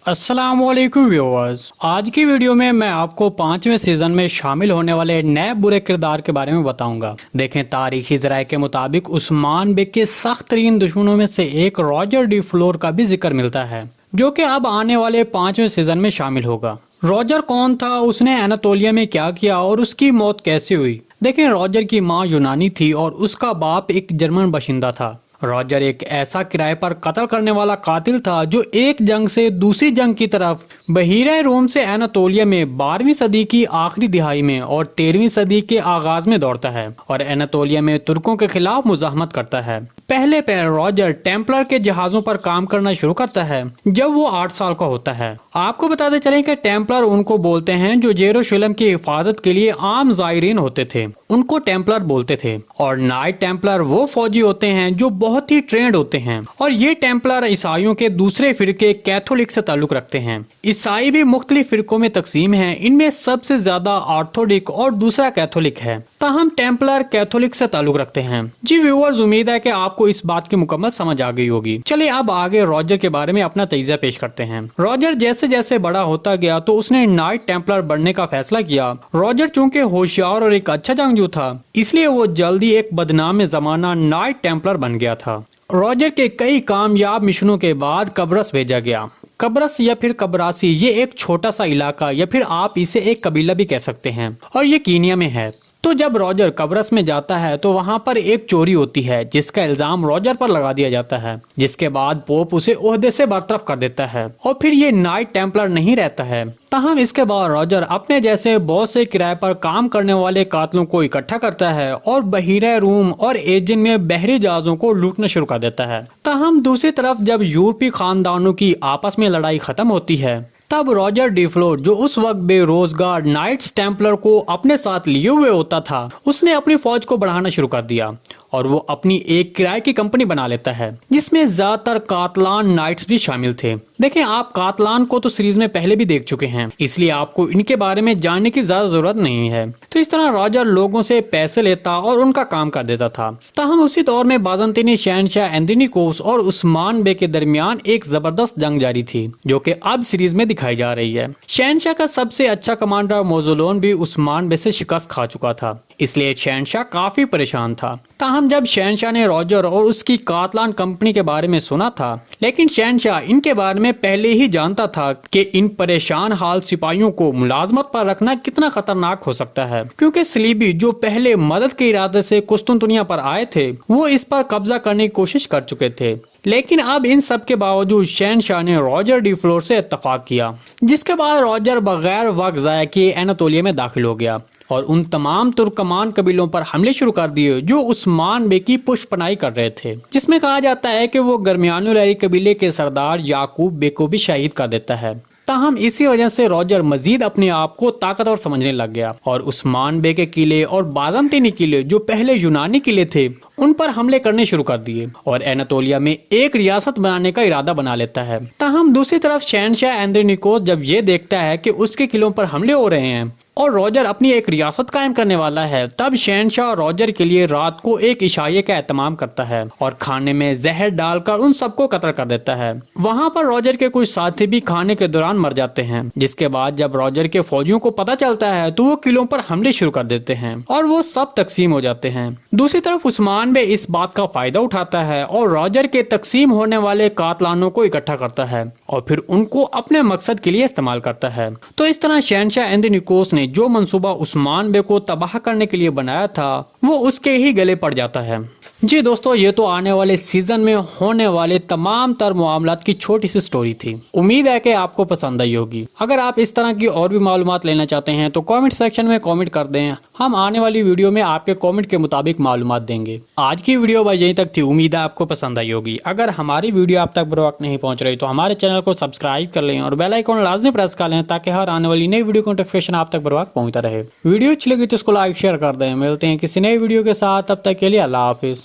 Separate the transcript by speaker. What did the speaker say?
Speaker 1: अस्सलामुअलैकुम व्यूअर्स। आज की वीडियो में मैं आपको 5वें सीजन में शामिल होने वाले नए बुरे किरदार के बारे में बताऊंगा। देखें, तारीखी ज़राए के मुताबिक उस्मान बेग के सख्त तरीन दुश्मनों में से एक रॉजर डी फ्लोर का भी जिक्र मिलता है, जो कि अब आने वाले 5वें सीजन में शामिल होगा। रॉजर कौन था, उसने एनातोलिया में क्या किया और उसकी मौत कैसे हुई? देखें, रॉजर की माँ यूनानी थी और उसका बाप एक जर्मन बाशिंदा था। रॉजर एक ऐसा किराए पर कत्ल करने वाला कातिल था जो एक जंग से दूसरी जंग की तरफ बहीरा रोम से एनातोलिया में 12वीं सदी की आखिरी दिहाई में और 13वीं सदी के आगाज में दौड़ता है और एनातोलिया में तुर्कों के खिलाफ मुजाहमत करता है। पहले रॉजर टेम्पलर के जहाजों पर काम करना शुरू करता है जब वो 8 साल का होता है। आपको बताते चलें कि टेम्पलर उनको बोलते हैं जो जेरूशलेम की हिफाजत के लिए आम जायरीन होते थे, उनको टेम्पलर बोलते थे। और नाइट टेम्पलर वो फौजी होते हैं जो बहुत ही ट्रेंड होते हैं और ये टेम्पलर ईसाइयों के दूसरे फिरके कैथोलिक से ताल्लुक रखते हैं। ईसाई भी मुख्तलिफ फिरकों में तकसीम हैं, इनमें सबसे ज्यादा ऑर्थोडिक और दूसरा कैथोलिक है, ताहम टेम्पलर कैथोलिक से ताल्लुक रखते हैं। जी व्यूअर्स, उम्मीद है कि आपको इस बात की मुकम्मल समझ आ गई होगी। चलिए अब आगे रॉजर के बारे में अपना तजज़िया पेश करते हैं। रॉजर जैसे जैसे बड़ा होता गया तो उसने नाइट टेम्पलर बनने का फैसला किया। रॉजर चूंकि होशियार और एक अच्छा जंगजू था, इसलिए वो जल्दी एक बदनाम जमाना नाइट टेम्पलर बन गया था। रॉजर के कई कामयाब मिशनों के बाद कब्रस भेजा गया। कब्रस या फिर कब्रासी ये एक छोटा सा इलाका या फिर आप इसे एक कबीला भी कह सकते हैं और ये कीनिया में है। तो जब रॉजर कब्रस में जाता है तो वहां पर एक चोरी होती है जिसका इल्जाम रॉजर पर लगा दिया जाता है, जिसके बाद पोप उसे ओहदे से बरतरफ कर देता है और फिर ये नाइट टेम्पलर नहीं रहता है। ताहम इसके बाद रॉजर अपने जैसे बहुत से किराए पर काम करने वाले कातलों को इकट्ठा करता है और बहीरा रूम और एजियन में बहरी जहाजों को लूटना शुरू कर देता है। ताहम दूसरी तरफ जब यूरोपीय खानदानों की आपस में लड़ाई खत्म होती है, तब रॉजर डी फ्लोर जो उस वक्त बेरोजगार नाइट्स टेम्पलर को अपने साथ लिए हुए होता था, उसने अपनी फौज को बढ़ाना शुरू कर दिया और वो अपनी एक किराए की कंपनी बना लेता है जिसमें ज्यादातर कातलान नाइट्स भी शामिल थे। देखें, आप कातलान को तो सीरीज में पहले भी देख चुके हैं, इसलिए आपको इनके बारे में जानने की ज्यादा जरूरत नहीं है। तो इस तरह रॉजर लोगों से पैसे लेता और उनका काम कर देता था। ताहम उसी दौर में बाज़ंतीनी शहनशाह एंथोनिकोस और उस्मान बे के दरमियान एक जबरदस्त जंग जारी थी जो कि अब सीरीज में दिखाई जा रही है। शहनशाह का सबसे अच्छा कमांडर मोजुलोन भी उस्मान बे से शिकस्त खा चुका था, इसलिए शहनशाह काफी परेशान था। ताहम जब शहनशाह ने रॉजर और उसकी कातलान कंपनी के बारे में सुना था, लेकिन शहनशाह इनके बारे में पहले ही जानता था कि इन परेशान हाल सिपाहियों को मुलाजमत पर रखना कितना खतरनाक हो सकता है, क्योंकि सलीबी जो पहले मदद के इरादे से कुस्तुनतुनिया पर आए थे वो इस पर कब्जा करने की कोशिश कर चुके थे। लेकिन अब इन सब के बावजूद शहनशाह ने रॉजर डी फ्लोर से इत्तफाक किया, जिसके बाद रॉजर बगैर वक्त ज़ाया किए एनातोलिया में दाखिल हो गया और उन तमाम तुर्कमान कबीलों पर हमले शुरू कर दिए जो उस्मान बे की पुष्पनाई कर रहे थे, जिसमें कहा जाता है कि वो गरमियानो लहरी कबीले के सरदार याकूब बे को भी शहीद कर देता है। ताहम इसी वजह से रॉजर मजीद अपने आप को ताकतवर समझने लग गया और उस्मान बे के किले और बाज़ंतीनी किले जो पहले यूनानी किले थे उन पर हमले करने शुरू कर दिए और एनातोलिया में एक रियासत बनाने का इरादा बना लेता है। ताहम दूसरी तरफ शहनशाह एंथोनिकोस जब ये देखता है कि उसके किलों पर हमले हो रहे हैं और रॉजर अपनी एक रियासत कायम करने वाला है, तब शहनशाह रॉजर के लिए रात को एक इशाये का एहतमाम करता है और खाने में जहर डालकर उन सबको कत्ल कर देता है। वहां पर रॉजर के कुछ साथी भी खाने के दौरान मर जाते हैं, जिसके बाद जब रॉजर के फौजियों को पता चलता है तो वो किलों पर हमले शुरू कर देते हैं और वो सब तकसीम हो जाते हैं। दूसरी तरफ उस्मान बे इस बात का फायदा उठाता है और रॉजर के तकसीम होने वाले कातलानों को इकट्ठा करता है और फिर उनको अपने मकसद के लिए इस्तेमाल करता है। तो इस तरह शहनशाह एंथोनिकोस ने जो मंसूबा उस्मान बे को तबाह करने के लिए बनाया था वो उसके ही गले पड़ जाता है। जी दोस्तों, ये तो आने वाले सीजन में होने वाले तमाम तर मामलात की छोटी सी स्टोरी थी। उम्मीद है कि आपको पसंद आई होगी। अगर आप इस तरह की और भी मालूमात लेना चाहते हैं तो कमेंट सेक्शन में कमेंट कर दें, हम आने वाली वीडियो में आपके कमेंट के मुताबिक मालूमात देंगे। आज की वीडियो बस यहीं तक थी, उम्मीद है आपको पसंद आई होगी। अगर हमारी वीडियो आप तक बर वक्त नहीं पहुंच रही तो हमारे चैनल को सब्सक्राइब कर लें और बेल आइकन लाजमी प्रेस कर लें ताकि हर आने वाली नई वीडियो का नोटिफिकेशन आप तक बर वक्त पहुंचता रहे। वीडियो अच्छी लगी तो इसको लाइक शेयर कर दें। मिलते हैं किसी नई वीडियो के साथ, तब तक के लिए अल्लाह हाफिज।